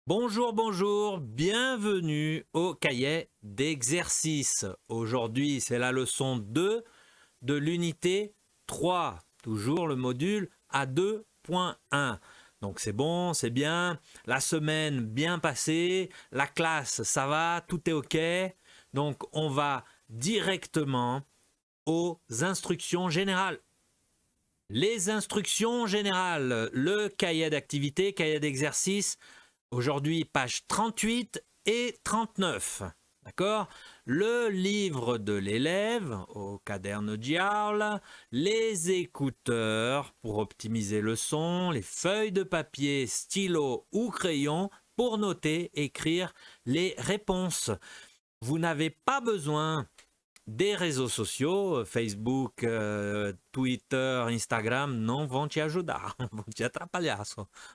Bonjour, bonjour, bienvenue au cahier d'exercice. Aujourd'hui, c'est la leçon 2 de l'unité 3, toujours le module A2.1. Donc c'est bon, c'est bien, la semaine bien passée, la classe ça va, tout est ok. Donc on va directement aux instructions générales. Les instructions générales, le cahier d'activité, cahier d'exercice. Aujourd'hui, page 38 et 39. D'accord? Le livre de l'élève au quaderno Giaula, les écouteurs pour optimiser le son, les feuilles de papier, stylo ou crayon pour noter, écrire les réponses. Vous n'avez pas besoin des réseaux sociaux, Facebook, Twitter, Instagram, non vont te ajudar, vont te atrapalhar.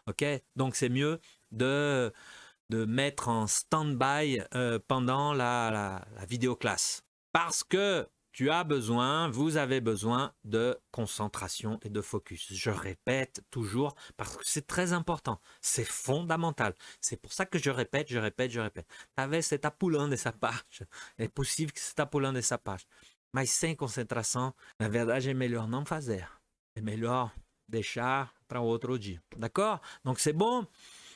Ok? Donc c'est mieux de mettre en stand-by pendant la vidéo classe. Parce que vous avez besoin de concentration et de focus. Je répète toujours parce que c'est très important, c'est fondamental. C'est pour ça que je répète. Talvez você está pulando essa parte, é possível que você está pulando essa parte. Mas sem concentração, na verdade é melhor não fazer. É melhor deixar para outro dia. D'accord? Donc c'est bon?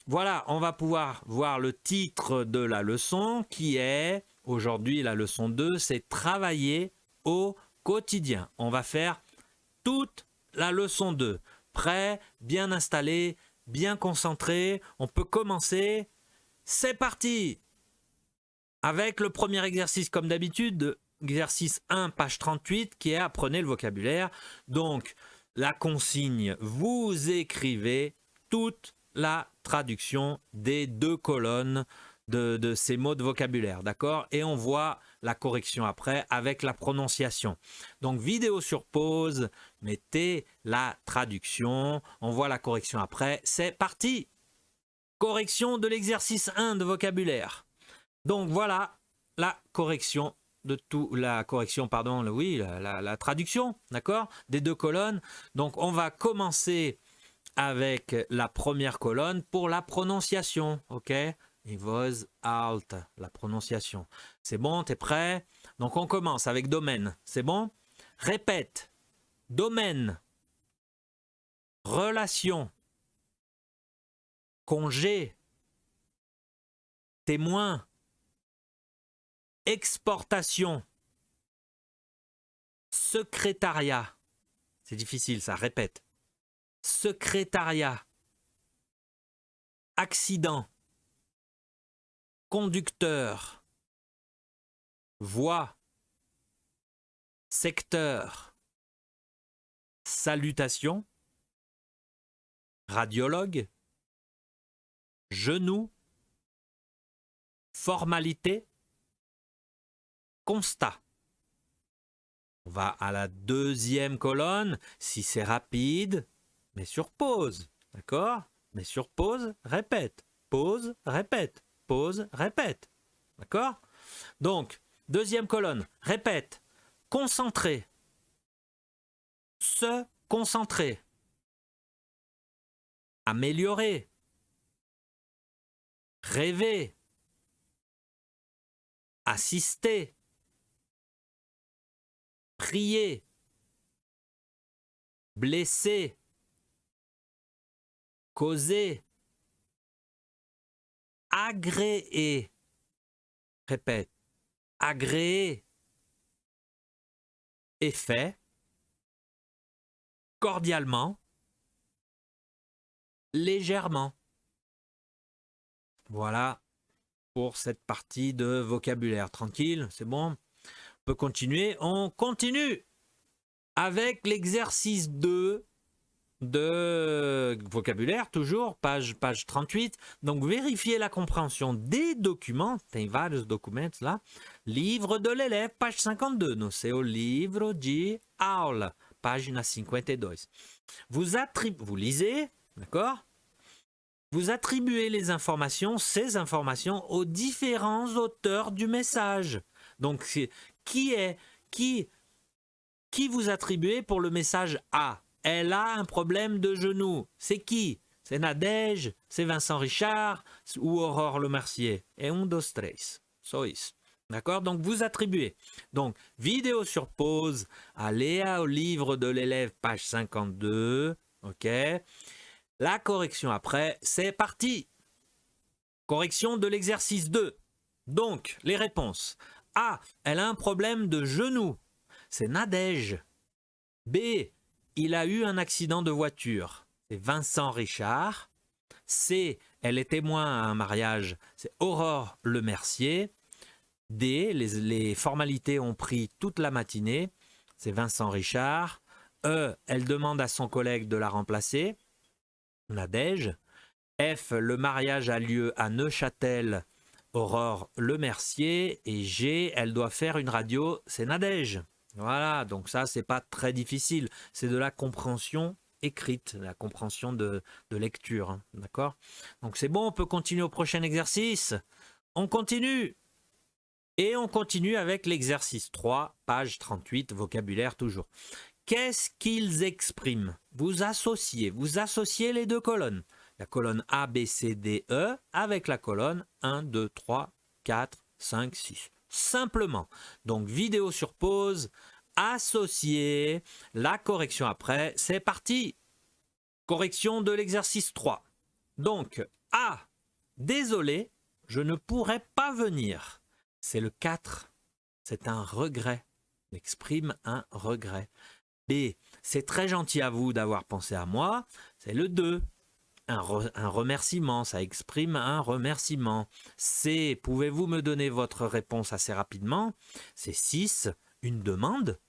Voilà, on va pouvoir voir le titre de la leçon qui est, aujourd'hui la leçon 2, c'est travailler au quotidien. On va faire toute la leçon 2. Prêt, bien installé, bien concentré. On peut commencer. C'est parti! Avec le premier exercice comme d'habitude, exercice 1, page 38, qui est apprenez le vocabulaire. Donc, la consigne, vous écrivez toute la traduction des deux colonnes de ces mots de vocabulaire, d'accord? Et on voit la correction après avec la prononciation. Donc vidéo sur pause, mettez la traduction, on voit la correction après, c'est parti! Correction de l'exercice 1 de vocabulaire. Donc voilà la correction de tout, la traduction, d'accord? Des deux colonnes. Donc on va commencer avec la première colonne pour la prononciation, ok? Et voz alt, la prononciation. C'est bon, t'es prêt? Donc on commence avec domaine, c'est bon? Répète, domaine, relation, congé, témoin, exportation, secrétariat. C'est difficile ça, répète. Secrétariat, accident, conducteur, voie, secteur, salutation, radiologue, genou, formalité, constat. On va à la deuxième colonne, si c'est rapide, mais sur pause, d'accord? Mais sur pause, répète, pause, répète, pause, répète, d'accord? Donc, deuxième colonne, répète, concentrer, se concentrer, améliorer, rêver, assister, prier, blesser, causer, agréer, répète, agréer, effet, cordialement, légèrement. Voilà pour cette partie de vocabulaire. Tranquille, c'est bon? On peut continuer. On continue avec l'exercice 2 de vocabulaire, toujours, page 38. Donc, vérifiez la compréhension des documents. Tem vários documentos là. Livre de l'élève, page 52. No seu livro de aula, página 52. Vous lisez, d'accord? Vous attribuez les informations, ces informations, aux différents auteurs du message. Donc, qui vous attribuez pour le message A? Elle a un problème de genou. C'est qui? c'est Nadège, c'est Vincent Richard ou Aurore Lemercier. Et un, dos, tres. Sois. D'accord? Donc vous attribuez. Donc vidéo sur pause, allez au livre de l'élève, page 52. OK? La correction après, c'est parti. Correction de l'exercice 2. Donc, les réponses. A. Elle a un problème de genou. C'est Nadège. B. Il a eu un accident de voiture. C'est Vincent Richard. C. Elle est témoin à un mariage. C'est Aurore Lemercier. D. Les formalités ont pris toute la matinée. C'est Vincent Richard. E. Elle demande à son collègue de la remplacer. Nadège. F. Le mariage a lieu à Neuchâtel. Aurore Lemercier. Et G. Elle doit faire une radio. C'est Nadège. Voilà, donc ça, c'est pas très difficile. C'est de la compréhension écrite, la compréhension de lecture. Hein, d'accord? Donc c'est bon, on peut continuer au prochain exercice. On continue. Et on continue avec l'exercice 3, page 38, vocabulaire toujours. Qu'est-ce qu'ils expriment? Vous associez les deux colonnes. La colonne A, B, C, D, E avec la colonne 1, 2, 3, 4, 5, 6. Simplement. Donc vidéo sur pause, associer, la correction après, c'est parti. Correction de l'exercice 3. Donc A, désolé, je ne pourrais pas venir. C'est le 4. C'est un regret. Il exprime un regret. B, c'est très gentil à vous d'avoir pensé à moi. C'est le 2. Un remerciement, ça exprime un remerciement. C, pouvez-vous me donner votre réponse assez rapidement? C'est 6, une demande.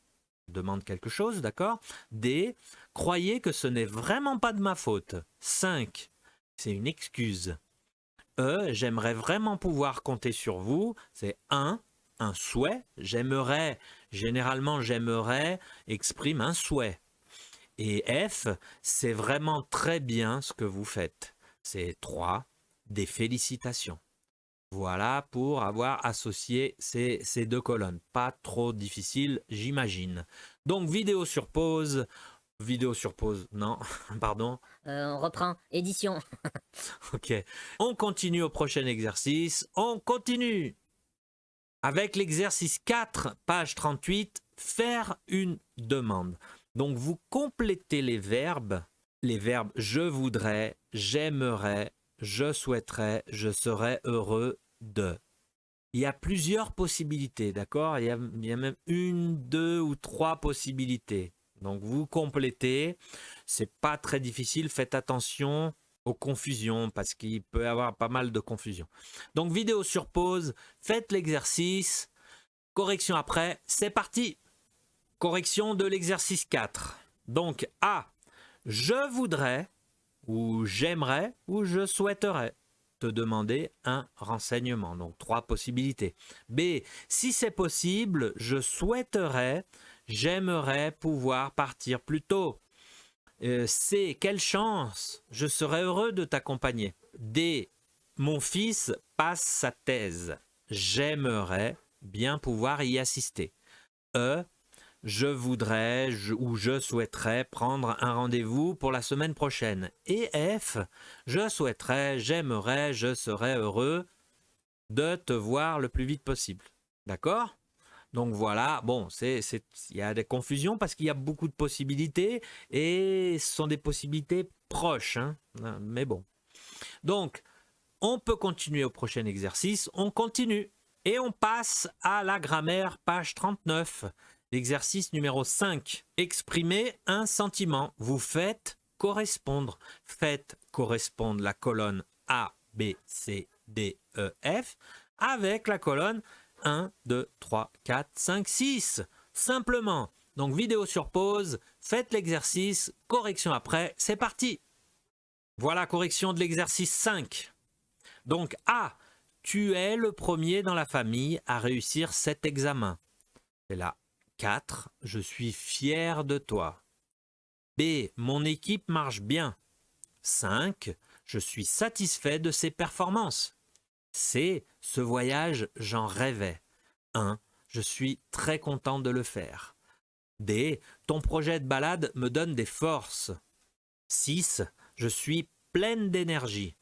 Demande quelque chose, d'accord? D, croyez que ce n'est vraiment pas de ma faute. 5, c'est une excuse. E, j'aimerais vraiment pouvoir compter sur vous. C'est un souhait. J'aimerais, généralement j'aimerais, exprime un souhait. Et F, c'est vraiment très bien ce que vous faites. C'est 3, des félicitations. Voilà pour avoir associé ces deux colonnes. Pas trop difficile, j'imagine. Donc, vidéo sur pause. Vidéo sur pause, non, pardon. On reprend, édition. Ok. On continue au prochain exercice. On continue avec l'exercice 4, page 38, faire une demande. Donc, vous complétez les verbes je voudrais, j'aimerais, je souhaiterais, je serais heureux de. Il y a plusieurs possibilités, d'accord? Il y a même 1, 2 ou 3 possibilités. Donc, vous complétez. C'est pas très difficile. Faites attention aux confusions parce qu'il peut y avoir pas mal de confusions. Donc, vidéo sur pause. Faites l'exercice. Correction après. C'est parti. Correction de l'exercice 4. Donc, A. Je voudrais, ou j'aimerais, ou je souhaiterais te demander un renseignement. Donc, 3 possibilités. B. Si c'est possible, je souhaiterais, j'aimerais pouvoir partir plus tôt. C. Quelle chance, je serais heureux de t'accompagner. D. Mon fils passe sa thèse. J'aimerais bien pouvoir y assister. E. Je voudrais ou je souhaiterais prendre un rendez-vous pour la semaine prochaine. Et F, je souhaiterais, j'aimerais, je serais heureux de te voir le plus vite possible. D'accord? Donc voilà, bon, il y a des confusions parce qu'il y a beaucoup de possibilités et ce sont des possibilités proches, hein, mais bon. Donc, on peut continuer au prochain exercice, on continue et on passe à la grammaire, page 39. Exercice numéro 5. Exprimer un sentiment. Vous faites correspondre. Faites correspondre la colonne A, B, C, D, E, F avec la colonne 1, 2, 3, 4, 5, 6. Simplement. Donc, vidéo sur pause. Faites l'exercice. Correction après. C'est parti. Voilà, correction de l'exercice 5. Donc, A. Tu es le premier dans la famille à réussir cet examen. C'est là. 4. Je suis fier de toi. B. Mon équipe marche bien. 5. Je suis satisfait de ses performances. C. Ce voyage, j'en rêvais. 1. Je suis très content de le faire. D. Ton projet de balade me donne des forces. 6. Je suis pleine d'énergie.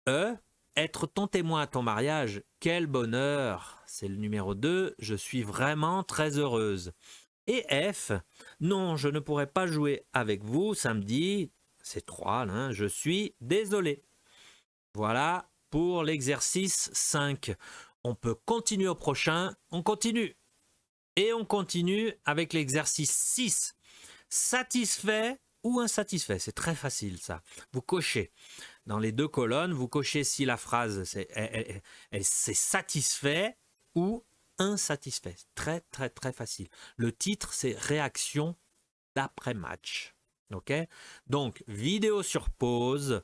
E, être ton témoin à ton mariage, quel bonheur. C'est le numéro 2, je suis vraiment très heureuse. Et F, non, je ne pourrai pas jouer avec vous samedi, c'est 3, hein, je suis désolé. Voilà pour l'exercice 5. On peut continuer au prochain, on continue. Et on continue avec l'exercice 6. Satisfait ou insatisfait, c'est très facile ça. Vous cochez. Dans les 2 colonnes, vous cochez si la phrase c'est satisfait ou insatisfait. Très, très, très facile. Le titre, c'est réaction d'après-match. OK? Donc, vidéo sur pause,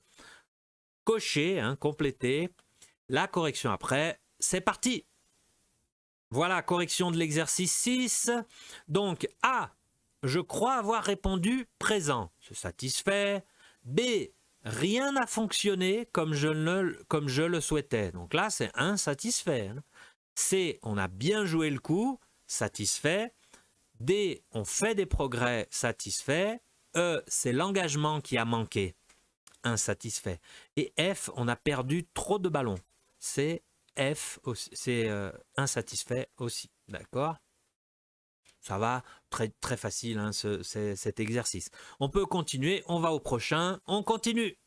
cocher, hein, compléter, la correction après, c'est parti. Voilà, correction de l'exercice 6. Donc, A, je crois avoir répondu présent. C'est satisfait. B, rien n'a fonctionné comme je le souhaitais. Donc là, c'est insatisfait. C, on a bien joué le coup, satisfait. D, on fait des progrès, satisfait. E, c'est l'engagement qui a manqué, insatisfait. Et F, on a perdu trop de ballons. C'est F, c'est insatisfait aussi. D'accord ? Ça va, très, très facile hein, cet exercice. On peut continuer, on va au prochain. On continue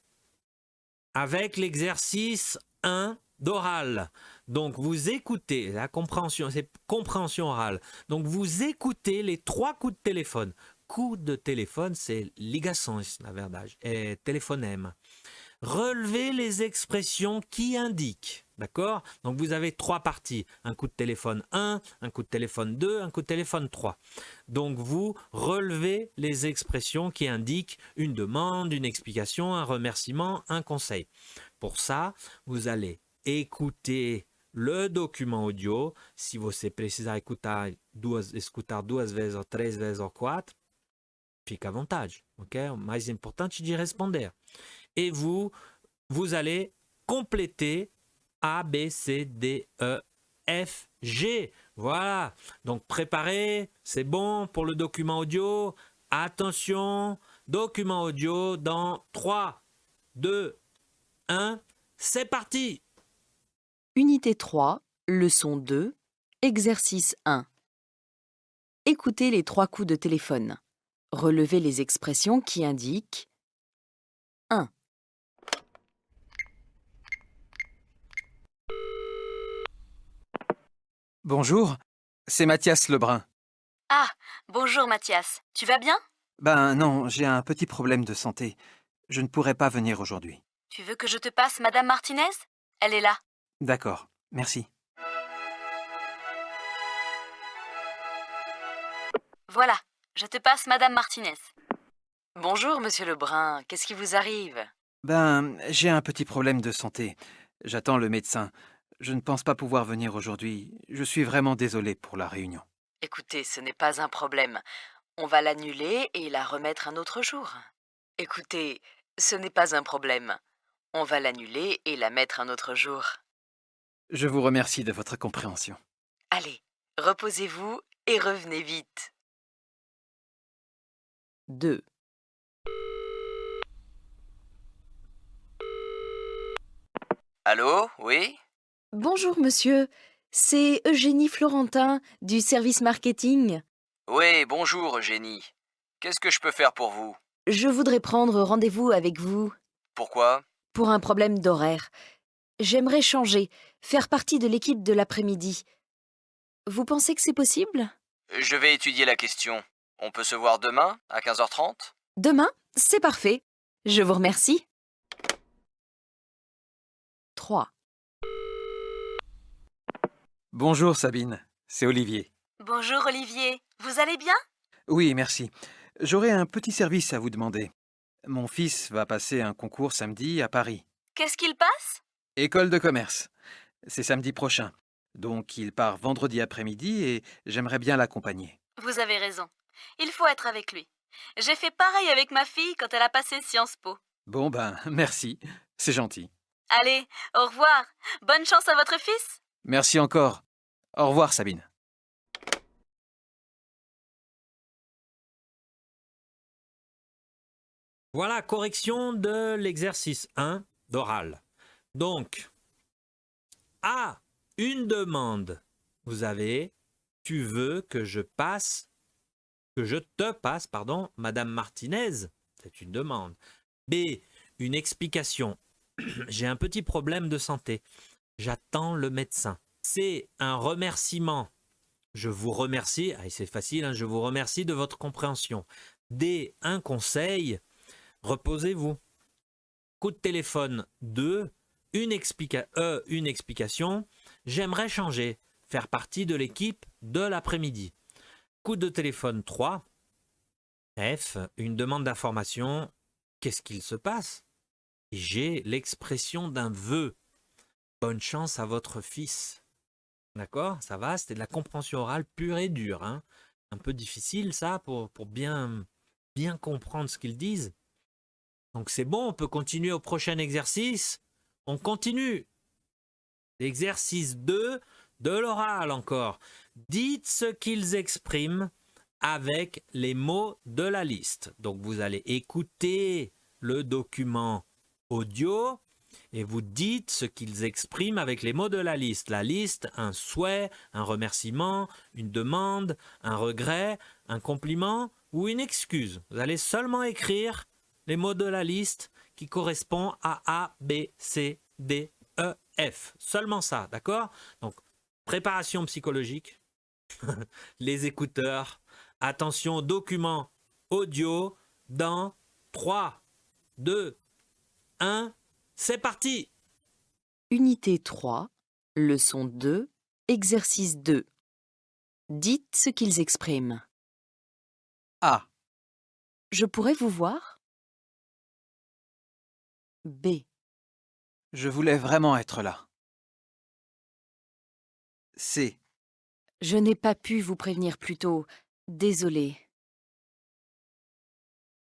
avec l'exercice 1 d'oral. Donc vous écoutez, la compréhension, c'est compréhension orale. Donc vous écoutez les 3 coups de téléphone. Coup de téléphone, c'est ligações, na verdade, et téléphonème. Relevez les expressions qui indiquent. D'accord? Donc vous avez 3 parties. Un coup de téléphone 1, un coup de téléphone 2, un coup de téléphone 3. Donc vous relevez les expressions qui indiquent une demande, une explication, un remerciement, un conseil. Pour ça, vous allez écouter le document audio. Si você precisar escutar duas vezes ou 3 vezes ou 4, fica à vontade. Okay? O mais importante de responder. Et vous allez compléter A, B, C, D, E, F, G. Voilà. Donc préparez, c'est bon pour le document audio. Attention, document audio dans 3, 2, 1. C'est parti. Unité 3, leçon 2, exercice 1. Écoutez les 3 coups de téléphone. Relevez les expressions qui indiquent 1. Bonjour, c'est Mathias Lebrun. Ah, bonjour Mathias. Tu vas bien? Ben non, j'ai un petit problème de santé. Je ne pourrai pas venir aujourd'hui. Tu veux que je te passe Madame Martinez? Elle est là. D'accord, merci. Voilà, je te passe Madame Martinez. Bonjour Monsieur Lebrun, qu'est-ce qui vous arrive? Ben, j'ai un petit problème de santé. J'attends le médecin. Je ne pense pas pouvoir venir aujourd'hui. Je suis vraiment désolé pour la réunion. Écoutez, ce n'est pas un problème. On va l'annuler et la remettre un autre jour. Écoutez, ce n'est pas un problème. On va l'annuler et la mettre un autre jour. Je vous remercie de votre compréhension. Allez, reposez-vous et revenez vite. 2. Allô, oui? Bonjour monsieur, c'est Eugénie Florentin du service marketing. Oui, bonjour Eugénie. Qu'est-ce que je peux faire pour vous? Je voudrais prendre rendez-vous avec vous Pourquoi? pour un problème d'horaire. J'aimerais changer, faire partie de l'équipe de l'après-midi. Vous pensez que c'est possible? Je vais étudier la question. On peut se voir demain, à 15h30? Demain, c'est parfait. Je vous remercie. 3. Bonjour Sabine, c'est Olivier. Bonjour Olivier, vous allez bien? Oui, merci. J'aurais un petit service à vous demander. Mon fils va passer un concours samedi à Paris. Qu'est-ce qu'il passe? École de commerce. C'est samedi prochain. Donc il part vendredi après-midi et j'aimerais bien l'accompagner. Vous avez raison. Il faut être avec lui. J'ai fait pareil avec ma fille quand elle a passé Sciences Po. Bon ben, merci. C'est gentil. Allez, au revoir. Bonne chance à votre fils. Merci encore. Au revoir Sabine. Voilà, correction de l'exercice 1 d'oral. Donc, à une demande, vous avez « Tu veux que je te passe, pardon, Madame Martinez ?» C'est une demande. B, une explication. J'ai un petit problème de santé. J'attends le médecin. C, un remerciement. Je vous remercie. Ah, c'est facile, hein, je vous remercie de votre compréhension. D, un conseil. Reposez-vous. Coup de téléphone 2, une explication. J'aimerais changer, faire partie de l'équipe de l'après-midi. Coup de téléphone 3, F, une demande d'information. Qu'est-ce qu'il se passe? G, l'expression d'un vœu. Bonne chance à votre fils. D'accord? Ça va, c'était de la compréhension orale pure et dure. Hein? Un peu difficile ça pour bien comprendre ce qu'ils disent. Donc c'est bon, on peut continuer au prochain exercice. On continue. L'exercice 2 de l'oral encore. Dites ce qu'ils expriment avec les mots de la liste. Donc vous allez écouter le document audio et vous dites ce qu'ils expriment avec les mots de la liste. La liste, un souhait, un remerciement, une demande, un regret, un compliment ou une excuse. Vous allez seulement écrire les mots de la liste qui correspondent à A, B, C, D, E, F. Seulement ça, d'accord? Donc, préparation psychologique, les écouteurs, attention, document audio dans 3, 2, 1, c'est parti! Unité 3, leçon 2, exercice 2. Dites ce qu'ils expriment. A. Je pourrais vous voir? B. Je voulais vraiment être là. C. Je n'ai pas pu vous prévenir plus tôt. Désolé.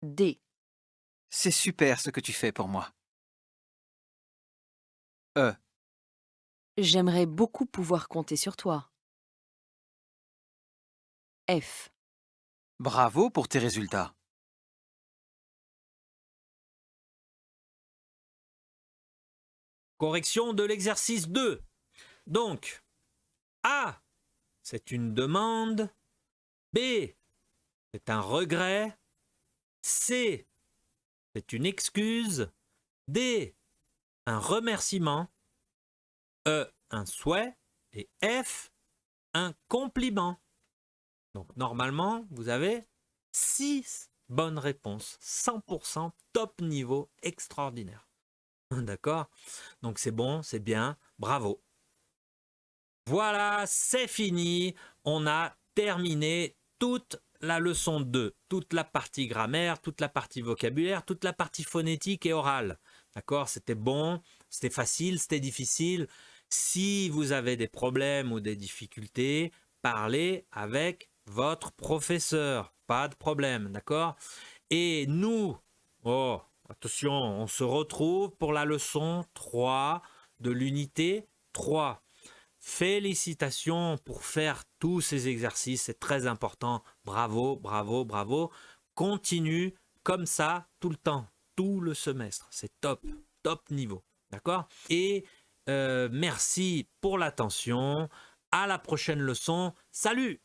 D. C'est super ce que tu fais pour moi. E. J'aimerais beaucoup pouvoir compter sur toi. F. Bravo pour tes résultats. Correction de l'exercice 2. Donc, A, c'est une demande. B, c'est un regret. C, c'est une excuse. D, un remerciement. E, un souhait. Et F, un compliment. Donc, normalement, vous avez 6 bonnes réponses. 100% top niveau extraordinaire. D'accord? Donc, c'est bon, c'est bien. Bravo. Voilà, c'est fini. On a terminé toute la leçon 2, toute la partie grammaire, toute la partie vocabulaire, toute la partie phonétique et orale. D'accord? C'était bon, c'était facile, c'était difficile. Si vous avez des problèmes ou des difficultés, parlez avec votre professeur. Pas de problème, d'accord? Et nous, attention, on se retrouve pour la leçon 3 de l'unité 3. Félicitations pour faire tous ces exercices, c'est très important. Bravo, bravo, bravo. Continue comme ça tout le temps, tout le semestre. C'est top, top niveau. D'accord? Et merci pour l'attention. À la prochaine leçon. Salut!